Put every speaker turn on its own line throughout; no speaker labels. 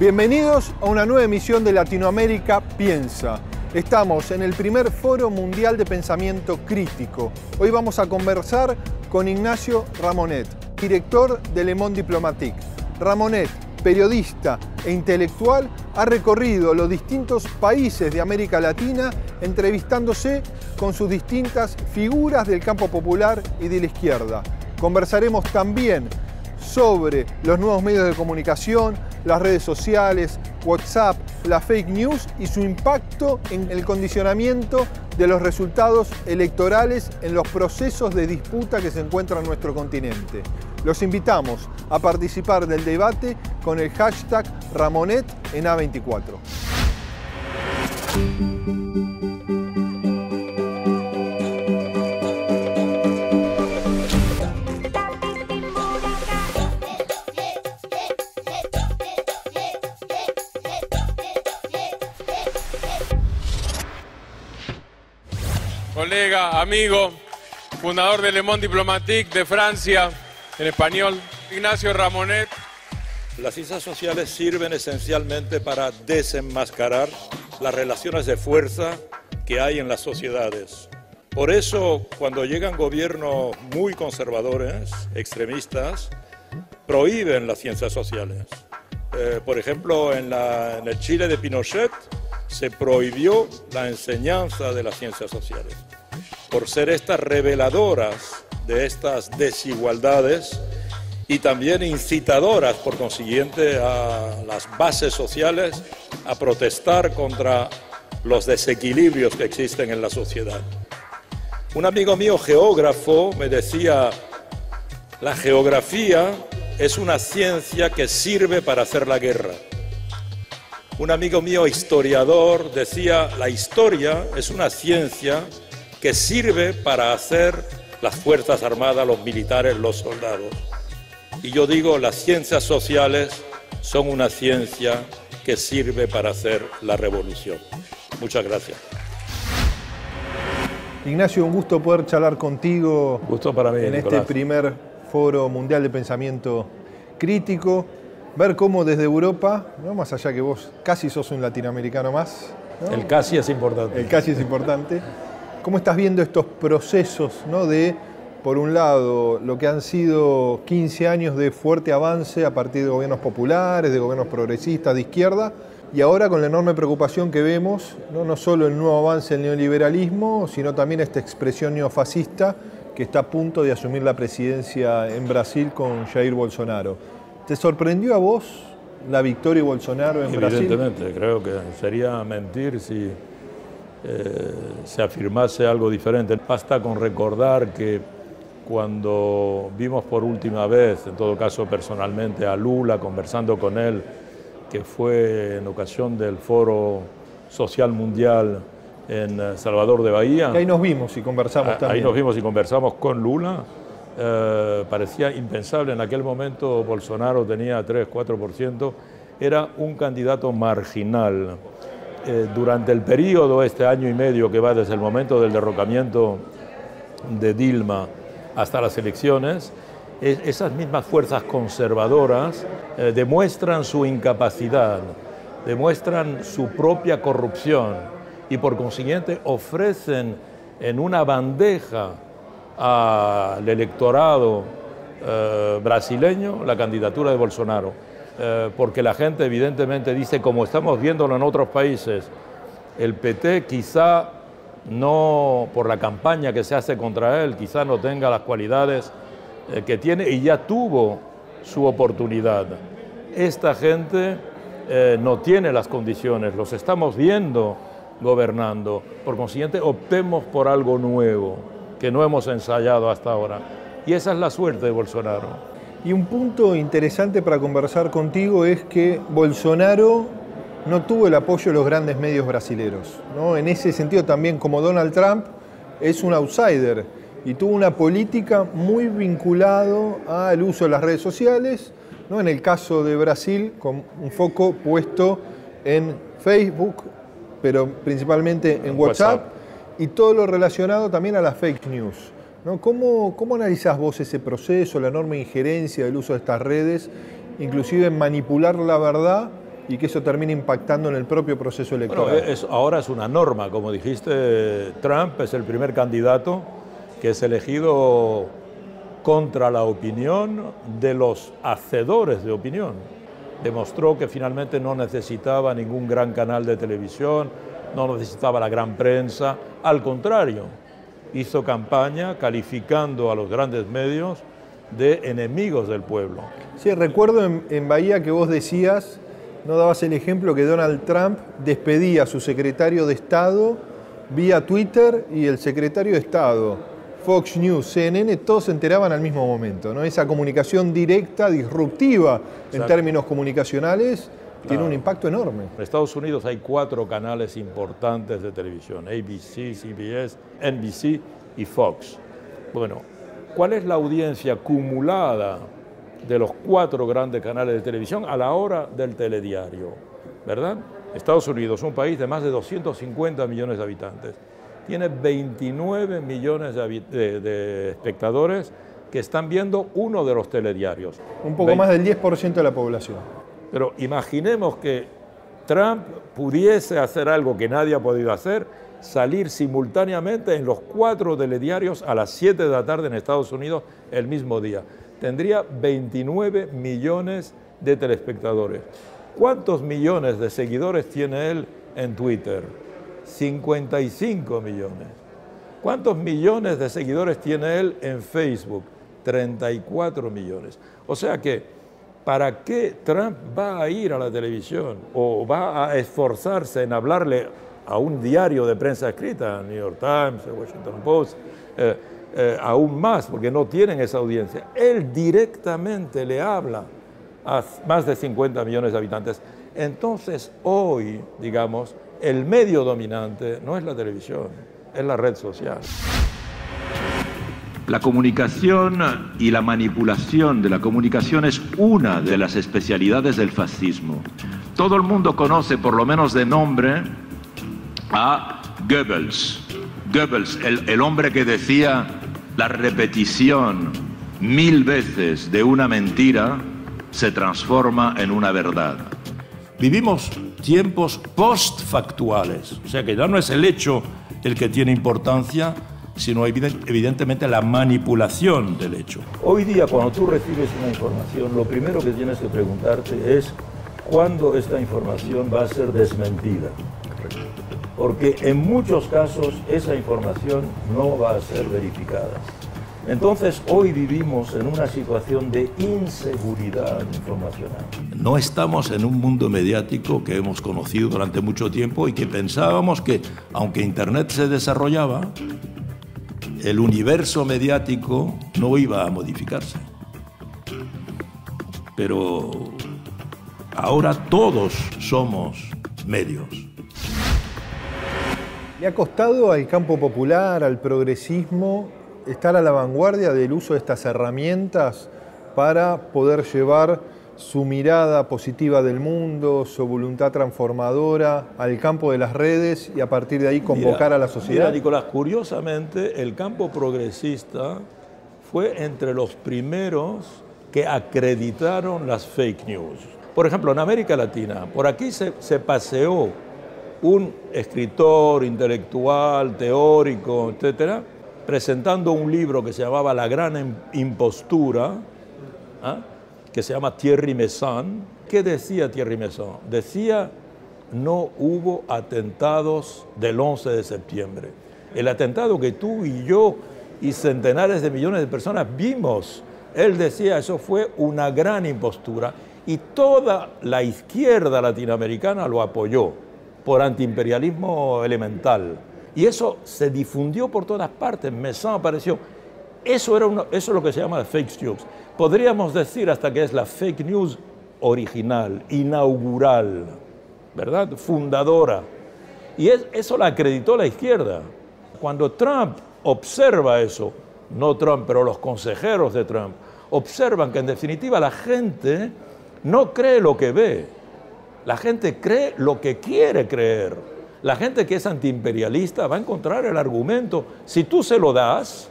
Bienvenidos a una nueva emisión de Latinoamérica Piensa. Estamos en el primer Foro Mundial de Pensamiento Crítico. Hoy vamos a conversar con Ignacio Ramonet, director de Le Monde Diplomatique. Ramonet, periodista e intelectual, ha recorrido los distintos países de América Latina entrevistándose con sus distintas figuras del campo popular y de la izquierda. Conversaremos también sobre los nuevos medios de comunicación, las redes sociales, WhatsApp, la fake news y su impacto en el condicionamiento de los resultados electorales en los procesos de disputa que se encuentran en nuestro continente. Los invitamos a participar del debate con el hashtag Ramonet en A24.
Colega, amigo, fundador de Le Monde Diplomatique de Francia, en español, Ignacio Ramonet.
Las ciencias sociales sirven esencialmente para desenmascarar las relaciones de fuerza que hay en las sociedades. Por eso, cuando llegan gobiernos muy conservadores, extremistas, prohíben las ciencias sociales. Por ejemplo, en el Chile de Pinochet se prohibió la enseñanza de las ciencias sociales, por ser estas reveladoras de estas desigualdades y también incitadoras, por consiguiente, a las bases sociales a protestar contra los desequilibrios que existen en la sociedad. Un amigo mío, geógrafo, me decía: la geografía es una ciencia que sirve para hacer la guerra. Un amigo mío, historiador, decía: la historia es una ciencia que sirve para hacer las fuerzas armadas, los militares, los soldados. Y yo digo, las ciencias sociales son una ciencia que sirve para hacer la revolución. Muchas gracias.
Ignacio, un gusto poder charlar contigo.
Gusto para mí,
en
Nicolás.
este primer Foro Mundial de Pensamiento Crítico. Ver cómo desde Europa, ¿no? Más allá que vos casi sos un latinoamericano más, ¿no?
El casi es importante.
El casi es importante. ¿Cómo estás viendo estos procesos, ¿no? De, por un lado, lo que han sido 15 años de fuerte avance a partir de gobiernos populares, de gobiernos progresistas, de izquierda, y ahora con la enorme preocupación que vemos, no solo el nuevo avance del neoliberalismo, sino también esta expresión neofascista que está a punto de asumir la presidencia en Brasil con Jair Bolsonaro? ¿Te sorprendió a vos la victoria de Bolsonaro en Brasil?
Evidentemente, creo que sería mentir si se afirmase algo diferente. Basta con recordar que cuando vimos por última vez, en todo caso personalmente, a Lula conversando con él, que fue en ocasión del Foro Social Mundial en Salvador de Bahía.
Y ahí nos vimos y conversamos también.
Ahí nos vimos y conversamos con Lula. Parecía impensable en aquel momento. Bolsonaro tenía 3-4%, era un candidato marginal. Durante el periodo, este año y medio que va desde el momento del derrocamiento de Dilma hasta las elecciones, esas mismas fuerzas conservadoras demuestran su incapacidad, demuestran su propia corrupción y por consiguiente ofrecen en una bandeja al electorado brasileño la candidatura de Bolsonaro, porque la gente evidentemente dice, como estamos viéndolo en otros países, el PT quizá no, por la campaña que se hace contra él, quizá no tenga las cualidades que tiene y ya tuvo su oportunidad. Esta gente no tiene las condiciones, los estamos viendo gobernando, por consiguiente optemos por algo nuevo que no hemos ensayado hasta ahora. Y esa es la suerte de Bolsonaro.
Y un punto interesante para conversar contigo es que Bolsonaro no tuvo el apoyo de los grandes medios brasileños, ¿no? En ese sentido también, como Donald Trump, es un outsider y tuvo una política muy vinculado al uso de las redes sociales, ¿no? En el caso de Brasil, con un foco puesto en Facebook, pero principalmente en WhatsApp. Y todo lo relacionado también a las fake news, ¿no? ¿Cómo analizás vos ese proceso, la enorme injerencia del uso de estas redes, inclusive en manipular la verdad y que eso termine impactando en el propio proceso electoral.
Bueno, ahora es una norma, como dijiste, Trump es el primer candidato que es elegido contra la opinión de los hacedores de opinión. Demostró que finalmente no necesitaba ningún gran canal de televisión, no necesitaba la gran prensa, al contrario, hizo campaña calificando a los grandes medios de enemigos del pueblo.
Sí, recuerdo en Bahía que vos decías, no dabas el ejemplo que Donald Trump despedía a su secretario de Estado vía Twitter y el secretario de Estado, Fox News, CNN, todos se enteraban al mismo momento, ¿no? Esa comunicación directa, disruptiva en términos comunicacionales, tiene un impacto enorme.
En Estados Unidos hay 4 canales importantes de televisión, ABC, CBS, NBC y Fox. Bueno, ¿cuál es la audiencia acumulada de los 4 grandes canales de televisión a la hora del telediario? ¿Verdad? Estados Unidos, un país de más de 250 millones de habitantes, tiene 29 millones de espectadores que están viendo uno de los telediarios.
Un poco más del 10% de la población.
Pero imaginemos que Trump pudiese hacer algo que nadie ha podido hacer, salir simultáneamente en los 4 telediarios a las 7 de la tarde en Estados Unidos el mismo día. Tendría 29 millones de telespectadores. ¿Cuántos millones de seguidores tiene él en Twitter? 55 millones. ¿Cuántos millones de seguidores tiene él en Facebook? 34 millones. O sea que, ¿para qué Trump va a ir a la televisión o va a esforzarse en hablarle a un diario de prensa escrita, New York Times, Washington Post, aún más, porque no tienen esa audiencia? Él directamente le habla a más de 50 millones de habitantes. Entonces, hoy, digamos, el medio dominante no es la televisión, es la red social.
La comunicación y la manipulación de la comunicación es una de las especialidades del fascismo. Todo el mundo conoce, por lo menos de nombre, a Goebbels. Goebbels, el hombre que decía la repetición 1000 veces de una mentira se transforma en una verdad.
Vivimos tiempos postfactuales, o sea que ya no es el hecho el que tiene importancia, sino evidentemente la manipulación del hecho. Hoy día, cuando tú recibes una información, lo primero que tienes que preguntarte es cuándo esta información va a ser desmentida. Porque en muchos casos esa información no va a ser verificada. Entonces, hoy vivimos en una situación de inseguridad informacional. No estamos en un mundo mediático que hemos conocido durante mucho tiempo y que pensábamos que, aunque Internet se desarrollaba, el universo mediático no iba a modificarse. Pero ahora todos somos medios.
¿Le ha costado al campo popular, al progresismo, estar a la vanguardia del uso de estas herramientas para poder llevar su mirada positiva del mundo, su voluntad transformadora al campo de las redes y a partir de ahí convocar a la sociedad?
Mira, Nicolás, curiosamente el campo progresista fue entre los primeros que acreditaron las fake news. Por ejemplo, en América Latina, por aquí se paseó un escritor, intelectual, teórico, etcétera, presentando un libro que se llamaba La Gran Impostura, que se llama Thierry Meyssan. ¿Qué decía Thierry Meyssan? Decía, no hubo atentados del 11 de septiembre. El atentado que tú y yo y centenares de millones de personas vimos, él decía, eso fue una gran impostura. Y toda la izquierda latinoamericana lo apoyó por antiimperialismo elemental. Y eso se difundió por todas partes. Meyssan apareció. Eso es lo que se llama fake news. Podríamos decir hasta que es la fake news original, inaugural, ¿verdad? Fundadora. Y eso la acreditó la izquierda. Cuando Trump observa eso, no Trump, pero los consejeros de Trump, observan que en definitiva la gente no cree lo que ve. La gente cree lo que quiere creer. La gente que es antiimperialista va a encontrar el argumento. Si tú se lo das,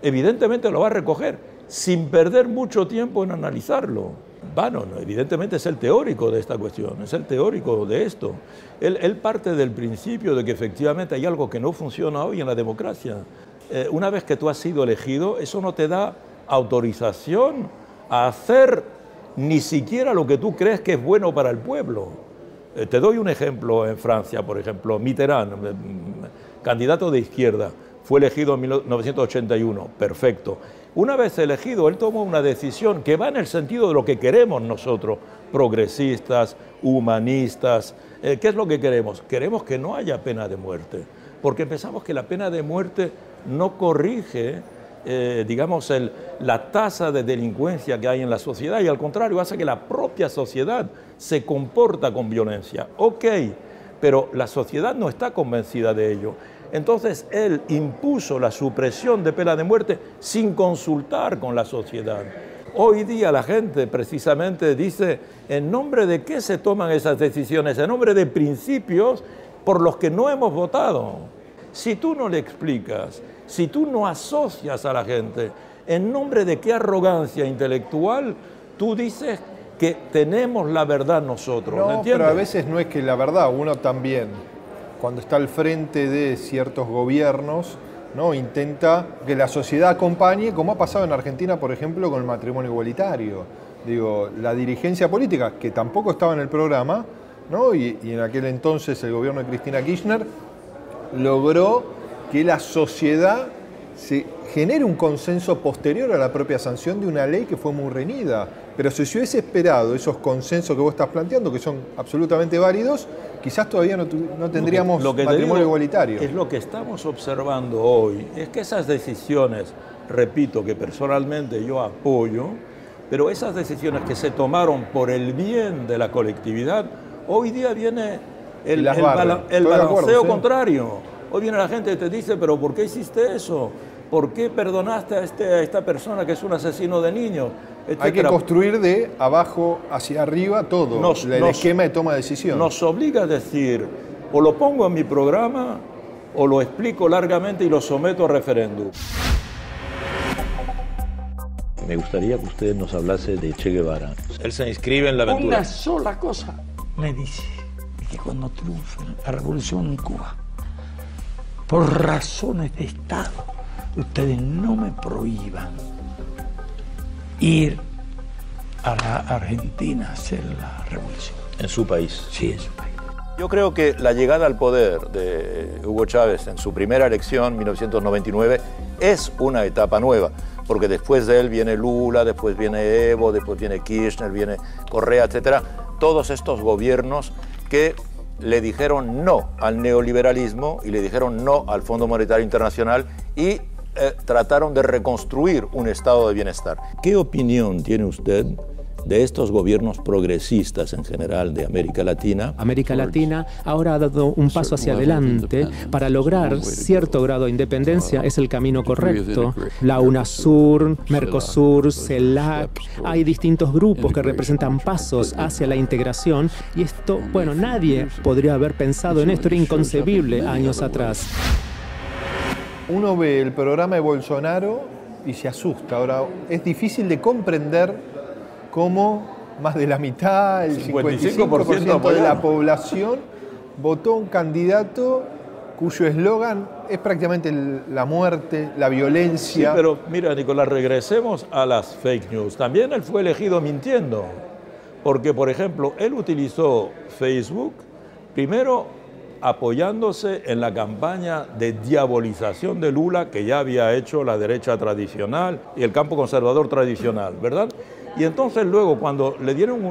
evidentemente lo va a recoger, sin perder mucho tiempo en analizarlo. Bannon, evidentemente, es el teórico de esta cuestión, es el teórico de esto. Él parte del principio de que efectivamente hay algo que no funciona hoy en la democracia. Una vez que tú has sido elegido, eso no te da autorización a hacer ni siquiera lo que tú crees que es bueno para el pueblo. Te doy un ejemplo en Francia, por ejemplo, Mitterrand, candidato de izquierda, fue elegido en 1981, perfecto. Una vez elegido, él tomó una decisión que va en el sentido de lo que queremos nosotros, progresistas, humanistas. ¿Qué es lo que queremos? Queremos que no haya pena de muerte, porque pensamos que la pena de muerte no corrige, digamos, la tasa de delincuencia que hay en la sociedad y al contrario hace que la propia sociedad se comporta con violencia. Ok, pero la sociedad no está convencida de ello. Entonces él impuso la supresión de pena de muerte sin consultar con la sociedad. Hoy día la gente precisamente dice, ¿en nombre de qué se toman esas decisiones? En nombre de principios por los que no hemos votado. Si tú no le explicas, si tú no asocias a la gente, ¿en nombre de qué arrogancia intelectual tú dices que tenemos la verdad nosotros?
No,
¿entiendes?
pero a veces no es que la verdad, uno también, cuando está al frente de ciertos gobiernos, ¿no?, intenta que la sociedad acompañe, como ha pasado en Argentina, por ejemplo, con el matrimonio igualitario. Digo, la dirigencia política, que tampoco estaba en el programa, ¿no?, y en aquel entonces el gobierno de Cristina Kirchner logró que la sociedad se genere un consenso posterior a la propia sanción de una ley que fue muy reñida. Pero si se hubiese esperado esos consensos que vos estás planteando, que son absolutamente válidos, quizás todavía no tendríamos matrimonio igualitario.
Es lo que estamos observando hoy, es que esas decisiones, repito, que personalmente yo apoyo, pero esas decisiones que se tomaron por el bien de la colectividad, hoy día viene el balanceo contrario. Hoy viene la gente y te dice, pero ¿por qué hiciste eso? ¿Por qué perdonaste a esta persona que es un asesino de niños? Etcétera.
Hay que construir de abajo hacia arriba todo, el esquema de toma de decisión.
Nos obliga a decir, o lo pongo en mi programa, o lo explico largamente y lo someto a referéndum. Me gustaría que usted nos hablase de Che Guevara. Él se inscribe en la aventura.
Una sola cosa me dice, que cuando triunfe la revolución en Cuba, por razones de Estado, ustedes no me prohíban ir a la Argentina a hacer la revolución.
En su país.
Sí, en su país.
Yo creo que la llegada al poder de Hugo Chávez en su primera elección, 1999, es una etapa nueva, porque después de él viene Lula, después viene Evo, después viene Kirchner, viene Correa, etcétera. Todos estos gobiernos que le dijeron no al neoliberalismo y le dijeron no al Fondo Monetario Internacional y trataron de reconstruir un estado de bienestar. ¿Qué opinión tiene usted de estos gobiernos progresistas en general de América Latina?
América Latina ahora ha dado un paso hacia adelante para lograr cierto grado de independencia. Es el camino correcto. La UNASUR, Mercosur, CELAC, hay distintos grupos que representan pasos hacia la integración y esto, bueno, nadie podría haber pensado en esto, era inconcebible años atrás.
Uno ve el programa de Bolsonaro y se asusta. Ahora, es difícil de comprender cómo más de la mitad, el 55% de la población votó un candidato cuyo eslogan es prácticamente la muerte, la violencia.
Sí, pero mira, Nicolás, regresemos a las fake news. También él fue elegido mintiendo, porque, por ejemplo, él utilizó Facebook, primero apoyándose en la campaña de diabolización de Lula que ya había hecho la derecha tradicional y el campo conservador tradicional, ¿verdad? Y entonces luego, cuando le dieron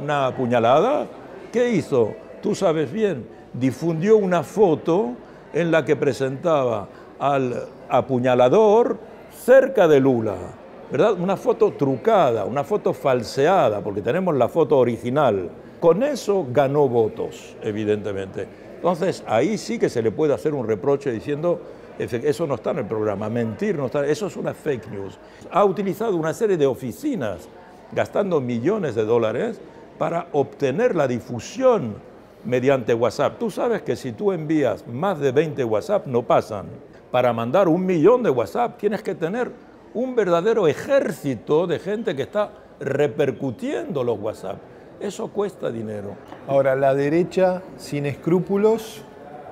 una puñalada, ¿qué hizo? Tú sabes bien, difundió una foto en la que presentaba al apuñalador cerca de Lula, ¿verdad? Una foto trucada, una foto falseada, porque tenemos la foto original. Con eso ganó votos, evidentemente. Entonces, ahí sí que se le puede hacer un reproche diciendo, eso no está en el programa, mentir no está, eso es una fake news. Ha utilizado una serie de oficinas, gastando millones de dólares para obtener la difusión mediante WhatsApp. Tú sabes que si tú envías más de 20 WhatsApp no pasan. Para mandar 1 millón de WhatsApp tienes que tener un verdadero ejército de gente que está repercutiendo los WhatsApp. Eso cuesta dinero.
Ahora, la derecha, sin escrúpulos,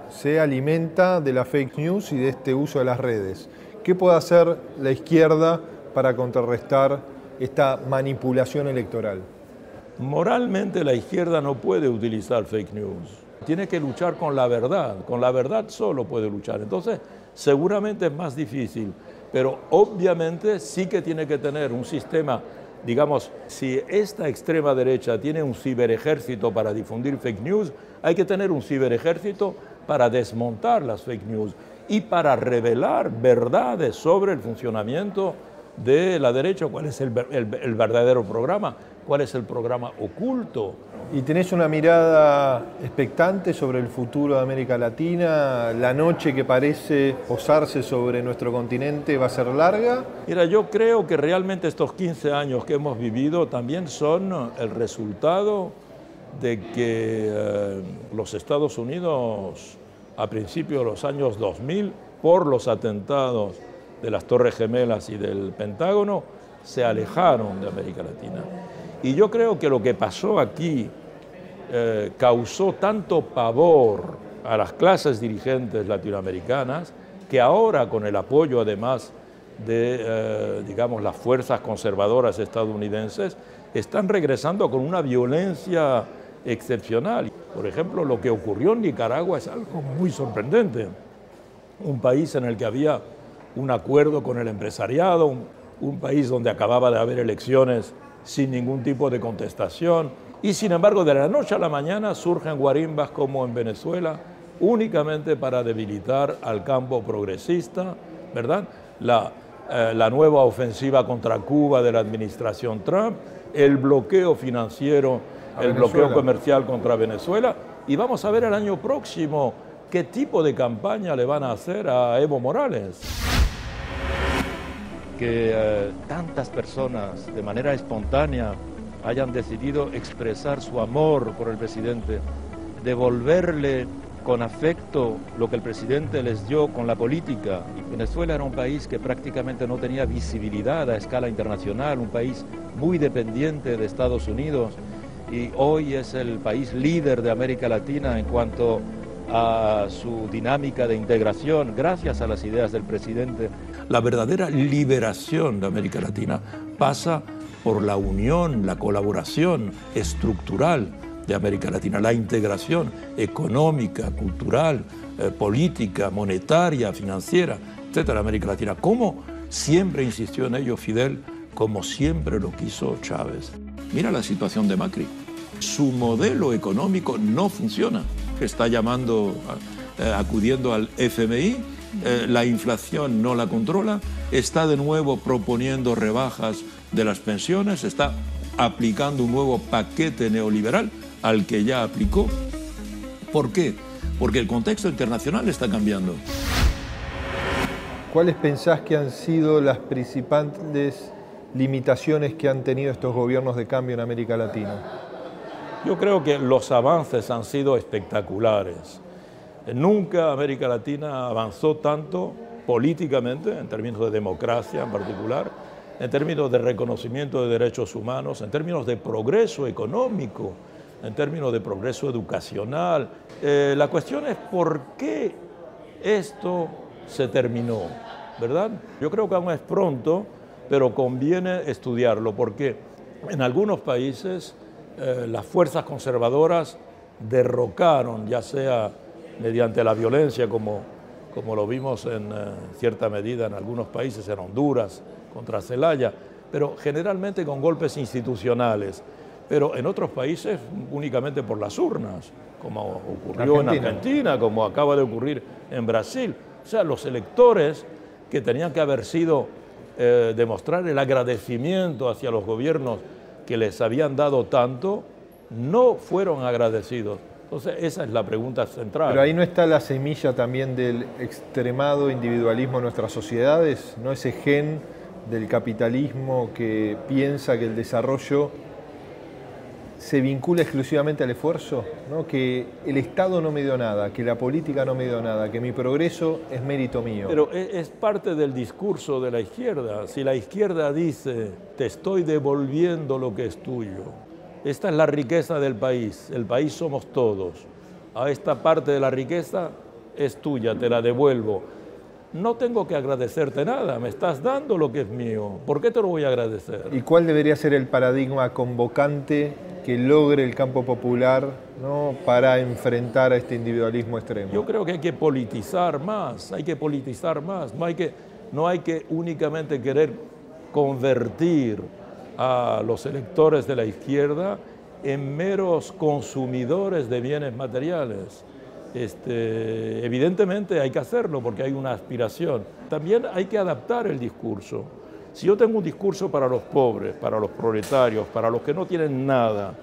se alimenta de la fake news y de este uso de las redes. ¿Qué puede hacer la izquierda para contrarrestar esta manipulación electoral?
Moralmente la izquierda no puede utilizar fake news. Tiene que luchar con la verdad solo puede luchar. Entonces, seguramente es más difícil, pero obviamente sí que tiene que tener un sistema, digamos, si esta extrema derecha tiene un ciberejército para difundir fake news, hay que tener un ciberejército para desmontar las fake news y para revelar verdades sobre el funcionamiento de la derecha, cuál es el verdadero programa, cuál es el programa oculto.
¿Y tenés una mirada expectante sobre el futuro de América Latina? ¿La noche que parece posarse sobre nuestro continente va a ser larga?
Mira, yo creo que realmente estos 15 años que hemos vivido también son el resultado de que los Estados Unidos, a principios de los años 2000, por los atentados de las Torres Gemelas y del Pentágono, se alejaron de América Latina. Y yo creo que lo que pasó aquí causó tanto pavor a las clases dirigentes latinoamericanas que ahora, con el apoyo además de, digamos, las fuerzas conservadoras estadounidenses, están regresando con una violencia excepcional. Por ejemplo, lo que ocurrió en Nicaragua es algo muy sorprendente. Un país en el que había un acuerdo con el empresariado, un país donde acababa de haber elecciones sin ningún tipo de contestación, y sin embargo de la noche a la mañana surgen guarimbas como en Venezuela, únicamente para debilitar al campo progresista, ¿verdad? La nueva ofensiva contra Cuba de la administración Trump, el bloqueo financiero, el bloqueo comercial contra Venezuela, y vamos a ver el año próximo qué tipo de campaña le van a hacer a Evo Morales. Que tantas personas de manera espontánea hayan decidido expresar su amor por el presidente, devolverle con afecto lo que el presidente les dio con la política. Venezuela era un país que prácticamente no tenía visibilidad a escala internacional, un país muy dependiente de Estados Unidos, y hoy es el país líder de América Latina en cuanto a su dinámica de integración, gracias a las ideas del presidente. La verdadera liberación de América Latina pasa por la unión, la colaboración estructural de América Latina, la integración económica, cultural, política, monetaria, financiera, etcétera, América Latina. Como siempre insistió en ello Fidel, como siempre lo quiso Chávez. Mira la situación de Macri. Su modelo económico no funciona. Está acudiendo al FMI, la inflación no la controla, está de nuevo proponiendo rebajas de las pensiones, está aplicando un nuevo paquete neoliberal al que ya aplicó. ¿Por qué? Porque el contexto internacional está cambiando.
¿Cuáles pensás que han sido las principales limitaciones que han tenido estos gobiernos de cambio en América Latina?
Yo creo que los avances han sido espectaculares. Nunca América Latina avanzó tanto políticamente, en términos de democracia en particular, en términos de reconocimiento de derechos humanos, en términos de progreso económico, en términos de progreso educacional. La cuestión es por qué esto se terminó, ¿verdad? Yo creo que aún es pronto, pero conviene estudiarlo, porque en algunos países las fuerzas conservadoras derrocaron, ya sea mediante la violencia, como lo vimos en cierta medida en algunos países, en Honduras, contra Zelaya, pero generalmente con golpes institucionales, pero en otros países únicamente por las urnas, como ocurrió en Argentina, como acaba de ocurrir en Brasil. O sea, los electores que tenían que haber sido, demostrar el agradecimiento hacia los gobiernos que les habían dado tanto, no fueron agradecidos. Entonces, esa es la pregunta central.
Pero ahí no está la semilla también del extremado individualismo en nuestras sociedades, ¿no? Ese gen del capitalismo que piensa que el desarrollo se vincula exclusivamente al esfuerzo, ¿no? Que el Estado no me dio nada, que la política no me dio nada, que mi progreso es mérito mío.
Pero es parte del discurso de la izquierda. Si la izquierda dice, te estoy devolviendo lo que es tuyo, esta es la riqueza del país, el país somos todos, a esta parte de la riqueza es tuya, te la devuelvo. No tengo que agradecerte nada, me estás dando lo que es mío, ¿por qué te lo voy a agradecer?
¿Y cuál debería ser el paradigma convocante que logre el campo popular, ¿no? Para enfrentar a este individualismo extremo?
Yo creo que hay que politizar más, no hay que únicamente querer convertir a los electores de la izquierda en meros consumidores de bienes materiales. Evidentemente hay que hacerlo porque hay una aspiración. También hay que adaptar el discurso. Si yo tengo un discurso para los pobres, para los proletarios, para los que no tienen nada,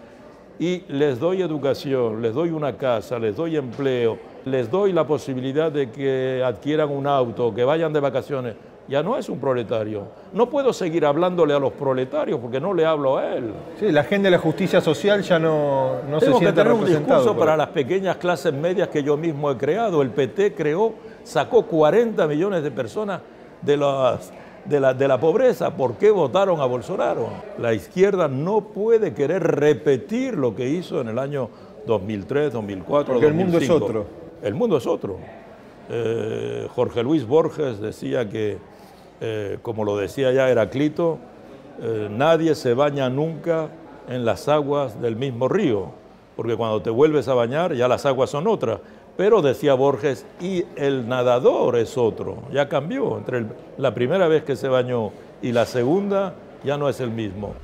y les doy educación, les doy una casa, les doy empleo, les doy la posibilidad de que adquieran un auto, que vayan de vacaciones, ya no es un proletario. No puedo seguir hablándole a los proletarios porque no le hablo a él.
Sí, la agenda de la justicia social ya no se siente representado.
Tengo que tener un discurso para las pequeñas clases medias que yo mismo he creado. El PT sacó 40 millones de personas de la pobreza. ¿Por qué votaron a Bolsonaro? La izquierda no puede querer repetir lo que hizo en el año 2003, 2004,
porque
2005.
El mundo es otro.
El mundo es otro. Jorge Luis Borges decía que, como lo decía ya Heraclito, nadie se baña nunca en las aguas del mismo río, porque cuando te vuelves a bañar ya las aguas son otras. Pero decía Borges, y el nadador es otro, ya cambió. Entre la primera vez que se bañó y la segunda ya no es el mismo.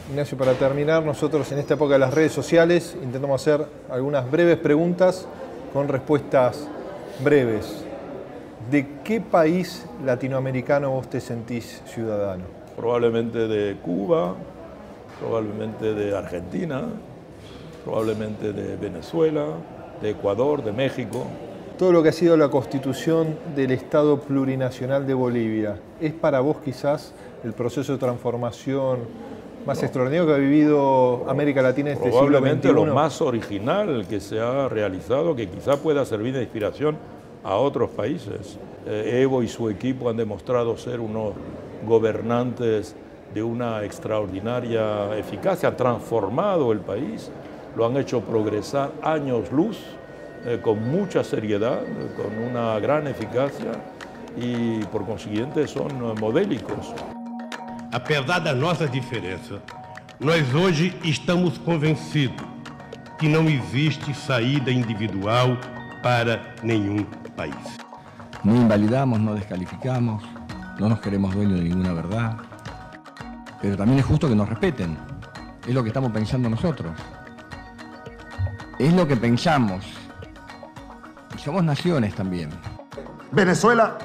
Ignacio, para terminar, nosotros en esta época de las redes sociales intentamos hacer algunas breves preguntas con respuestas breves. ¿De qué país latinoamericano vos te sentís ciudadano?
Probablemente de Cuba, probablemente de Argentina, probablemente de Venezuela, de Ecuador, de México.
Todo lo que ha sido la constitución del Estado plurinacional de Bolivia, ¿es para vos quizás el proceso de transformación más extraordinario que ha vivido América Latina en este siglo XXI?
Probablemente lo más original que se ha realizado, que quizá pueda servir de inspiración a otros países. Evo y su equipo han demostrado ser unos gobernantes de una extraordinaria eficacia, han transformado el país, lo han hecho progresar años luz, con mucha seriedad, con una gran eficacia y por consiguiente son modélicos.
Apesar das nossas diferenças, nós hoje estamos convencidos que não existe saída individual para nenhum país.
No invalidamos, no descalificamos, no nos queremos dueños de ninguna verdad, pero también es justo que nos respeten. Es lo que estamos pensando nosotros. Es lo que pensamos. Y somos naciones también.
Venezuela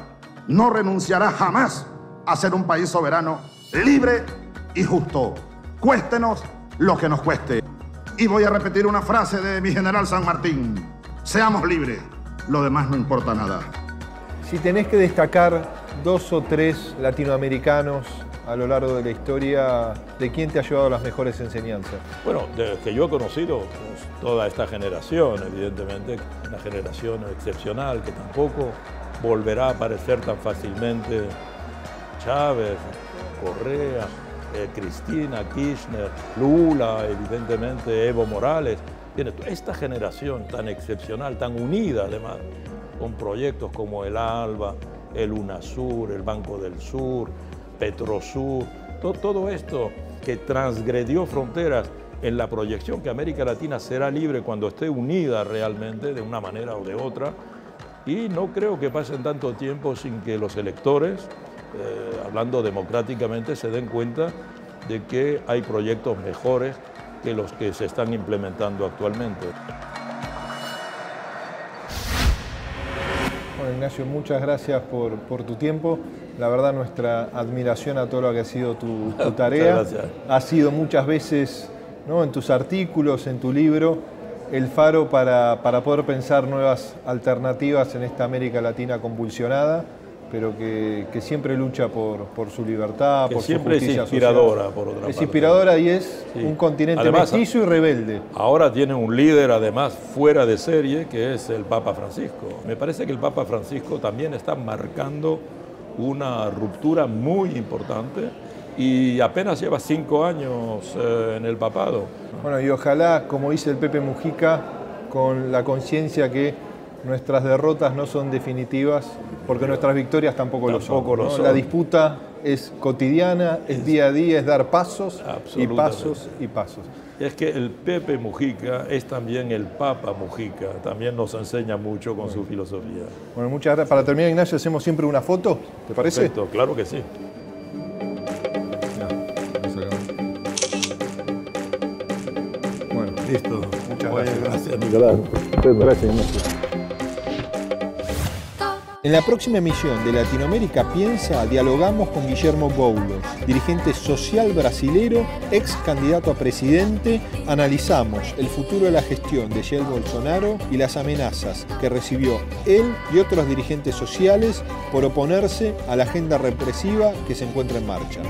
no renunciará jamás a ser un país soberano, libre y justo. Cuéstenos lo que nos cueste. Y voy a repetir una frase de mi general San Martín. Seamos libres, lo demás no importa nada.
Si tenés que destacar 2 o 3 latinoamericanos a lo largo de la historia, ¿de quién te ha llevado las mejores enseñanzas?
Bueno, desde que yo he conocido pues, toda esta generación, evidentemente, una generación excepcional que tampoco volverá a aparecer tan fácilmente. Chávez, Correa, Cristina, Kirchner, Lula, evidentemente Evo Morales. Esta generación tan excepcional, tan unida además, con proyectos como el ALBA, el UNASUR, el Banco del Sur, Petrosur, todo esto que transgredió fronteras en la proyección que América Latina será libre cuando esté unida realmente de una manera o de otra. Y no creo que pasen tanto tiempo sin que los electores, hablando democráticamente, se den cuenta de que hay proyectos mejores que los que se están implementando actualmente.
Bueno, Ignacio, muchas gracias por tu tiempo. La verdad, nuestra admiración a todo lo que ha sido tu tarea.
Muchas gracias.
Ha sido muchas veces, ¿no?, en tus artículos, en tu libro, el faro para poder pensar nuevas alternativas en esta América Latina convulsionada. pero que siempre lucha por su libertad,
que
por su
siempre
justicia
es inspiradora,
social.
por otra parte.
Es inspiradora y es un continente
además,
mestizo y rebelde.
Ahora tiene un líder, además, fuera de serie, que es el Papa Francisco. Me parece que el Papa Francisco también está marcando una ruptura muy importante y apenas lleva 5 años en el papado.
Bueno, y ojalá, como dice el Pepe Mujica, con la conciencia que nuestras derrotas no son definitivas, porque nuestras victorias tampoco lo son, ¿no? La disputa es cotidiana, es día a día, es dar pasos y pasos y pasos.
Es que el Pepe Mujica es también el Papa Mujica, también nos enseña mucho con su filosofía.
Bueno, muchas gracias. Para terminar, Ignacio, hacemos siempre una foto, ¿te parece?
Perfecto, claro que sí.
Bueno,
listo.
Muchas gracias.
Gracias, Nicolás.
Gracias, Ignacio. En la próxima emisión de Latinoamérica Piensa, dialogamos con Guillermo Boulos, dirigente social brasilero, ex candidato a presidente. Analizamos el futuro de la gestión de Jair Bolsonaro y las amenazas que recibió él y otros dirigentes sociales por oponerse a la agenda represiva que se encuentra en marcha.